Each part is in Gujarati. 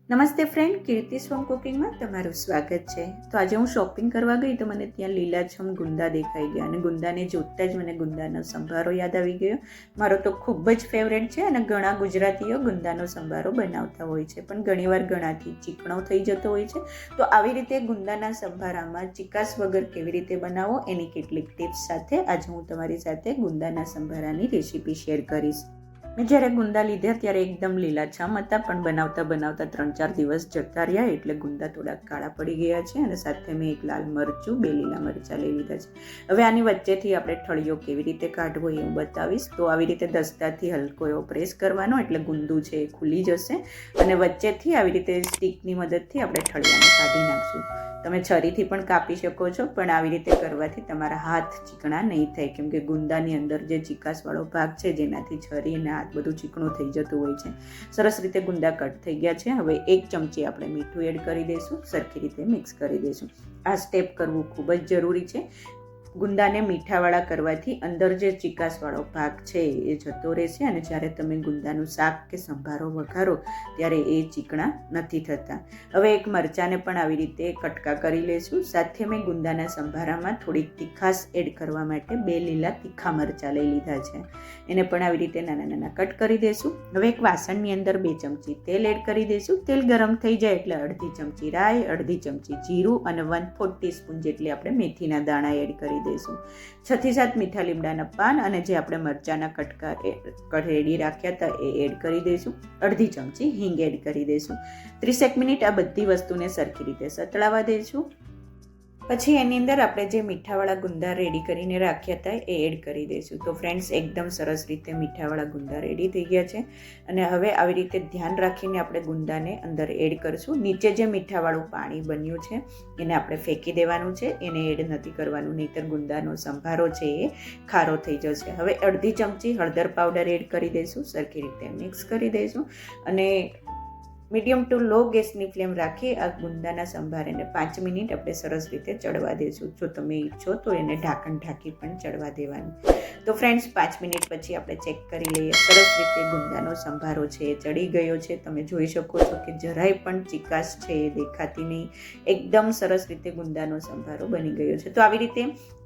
નમસ્તે ફ્રેન્ડ, કીર્તિસ હોમ કુકિંગમાં તમારું સ્વાગત છે. તો આજે હું શોપિંગ કરવા ગઈ તો મને ત્યાં લીલાછમ ગુંદા દેખાઈ ગયા અને ગુંદાને જોતાં જ મને ગુંદાનો સંભારો યાદ આવી ગયો. મારો તો ખૂબ જ ફેવરેટ છે અને ઘણા ગુજરાતીઓ ગુંદાનો સંભારો બનાવતા હોય છે, પણ ઘણીવાર ઘણાથી ચીકણો થઈ જતો હોય છે. તો આવી રીતે ગુંદાના સંભારામાં ચીકાશ વગર કેવી રીતે બનાવો એની કેટલીક ટિપ્સ સાથે આજે હું તમારી સાથે ગુંદાના સંભારાની રેસીપી શેર કરીશ. મેં જ્યારે ગુંદા લીધા ત્યારે એકદમ લીલાછમ હતા, પણ બનાવતા 3-4 દિવસ જતા રહ્યા એટલે ગુંદા થોડાક કાળા પડી ગયા છે અને સાથે મેં એક લાલ મરચું, 2 લીલા મરચાં લઈ લીધા છે. હવે આની વચ્ચેથી આપણે ઠળિયો કેવી રીતે કાઢવો એ હું બતાવીશ. તો આવી રીતે દસ્તાથી હલકો એવો પ્રેસ કરવાનો એટલે ગુંદું છે એ ખુલી જશે અને વચ્ચેથી આવી રીતે સ્ટીકની મદદથી આપણે ઠળિયાને કાઢી નાખશું. તમે છરીથી પણ કાપી શકો છો, પણ આવી રીતે કરવાથી તમારા હાથ ચીકણા નહીં થાય, કેમ કે ગુંદાની અંદર જે ચીકાશવાળો ભાગ છે જેનાથી છરી અને હાથ બધું ચીકણું થઈ જતું હોય છે. સરસ રીતે ગુંદા કટ થઈ ગયા છે. હવે 1 ચમચી આપણે મીઠું એડ કરી દઈશું, સરખી રીતે મિક્સ કરી દઈશું. આ સ્ટેપ કરવું ખૂબ જ જરૂરી છે. ગુંદાને મીઠાવાળા કરવાથી અંદર જે ચીકાશવાળો ભાગ છે એ જતો રહેશે અને જ્યારે તમે ગુંદાનું શાક કે સંભારો વઘારો ત્યારે એ ચીકણા નથી થતા. હવે એક મરચાંને પણ આવી રીતે કટકા કરી લઈશું. સાથે મેં ગુંદાના સંભારામાં થોડીક તીખાશ એડ કરવા માટે 2 લીલા તીખા મરચાં લઈ લીધા છે. એને પણ આવી રીતે નાના નાના કટ કરી દઈશું. હવે એક વાસણની અંદર 2 ચમચી તેલ એડ કરી દઈશું. તેલ ગરમ થઈ જાય એટલે અડધી ચમચી રાઈ, અડધી ચમચી જીરું અને 1/4 ટીસ્પૂન જેટલી આપણે મેથીના દાણા એડ કરી દઈશું. 6 થી 7 મીઠા લીમડાના પાન અને જે આપણે મરચાના કટકા રેડી રાખ્યા હતા એ એડ કરી દઈશું. અડધી ચમચી હિંગ એડ કરી દઈશું. 30 મિનિટ આ બધી વસ્તુને સરખી રીતે સતળાવા દઈશું. પછી એની અંદર આપણે જે મીઠાવાળા ગુંદા રેડી કરીને રાખ્યા હતા એ એડ કરી દઈશું. તો ફ્રેન્ડ્સ, એકદમ સરસ રીતે મીઠાવાળા ગુંદા રેડી થઈ ગયા છે અને હવે આવી રીતે ધ્યાન રાખીને આપણે ગુંદાને અંદર એડ કરીશું. નીચે જે મીઠાવાળું પાણી બન્યું છે એને આપણે ફેંકી દેવાનું છે, એને એડ નથી કરવાનું, નહીંતર ગુંદાનો સંભારો છે એ ખારો થઈ જશે. હવે અડધી ચમચી હળદર પાવડર એડ કરી દઈશું, સરખી રીતે મિક્સ કરી દઈશું અને મીડિયમ ટુ લો ગેસની ફ્લેમ રાખી આ ગુંદાના સંભારાને 5 મિનિટ આપણે સરસ રીતે ચડવા દઈશું. જો તમે ઈચ્છો તો એને ઢાંકણ ઢાંકી પણ ચડવા દેવાનું. તો ફ્રેન્ડ્સ, 5 મિનિટ પછી આપણે ચેક કરી લઈએ. સરસ રીતે ગુંદાનો સંભારો છે એ ચડી ગયો છે. તમે જોઈ શકો છો કે જરાય પણ ચીકાશ છે એ દેખાતી નહીં. એકદમ સરસ રીતે ગુંદાનો સંભારો બની ગયો છે. તો આવી રીતે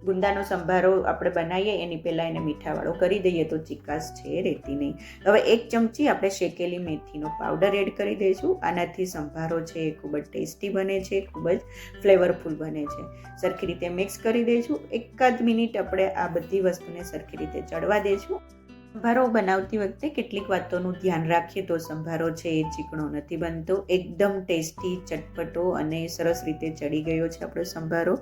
ગુંદાનો સંભારો આપણે બનાવીએ એની પહેલાં એને મીઠાવાળો કરી દઈએ તો ચીકાશ છે એ રહેતી નહીં. હવે 1 ચમચી આપણે શેકેલી મેથીનો પાવડર એડ કરી દઈશું. આનાથી સંભારો છે એ ખૂબ જ ટેસ્ટી બને છે, ખૂબ જ ફ્લેવરફુલ બને છે. સરખી રીતે મિક્સ કરી દઈશું. 1 મિનિટ આપણે આ બધી વસ્તુને સરખી રીતે ચડવા દઈશું. સંભારો બનાવતી વખતે કેટલીક વાતોનું ધ્યાન રાખીએ તો સંભારો છે એ ચીકણો નથી બનતો. એકદમ ટેસ્ટી, ચટપટો અને સરસ રીતે ચડી ગયો છે આપણો સંભારો.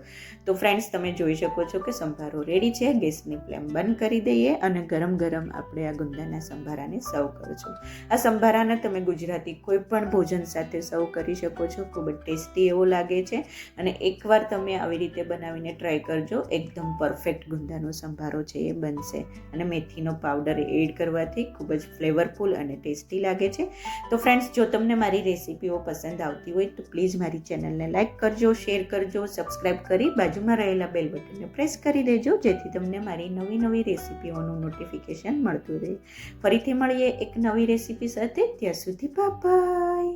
તો ફ્રેન્ડ્સ, તમે જોઈ શકો છો કે સંભારો રેડી છે. ગેસની ફ્લેમ બંધ કરી દઈએ અને ગરમ ગરમ આપણે આ ગુંદાના સંભારાને સર્વ કરશું. આ સંભારાને તમે ગુજરાતી કોઈ પણ ભોજન સાથે સર્વ કરી શકો છો. ખૂબ જ ટેસ્ટી એવો લાગે છે અને એકવાર તમે આવી રીતે બનાવીને ટ્રાય કરજો. એકદમ પરફેક્ટ ગુંદાનો સંભારો છે એ બનશે અને મેથીનો પાવડર એડ કરવાથી ખૂબ જ ફ્લેવરફુલ અને ટેસ્ટી લાગે છે. તો ફ્રેન્ડ્સ, જો તમને મારી રેસીપીઓ પસંદ આવતી હોય તો પ્લીઝ મારી ચેનલને લાઇક કરજો, શેર કરજો, સબસ્ક્રાઇબ કરી બાજુમાં રહેલા બેલ બટનને પ્રેસ કરી દેજો, જેથી તમને મારી નવી રેસીપીઓનું નોટિફિકેશન મળતું રહે. ફરીથી મળીએ એક નવી રેસીપી સાથે. ત્યાં સુધી બાય બાય.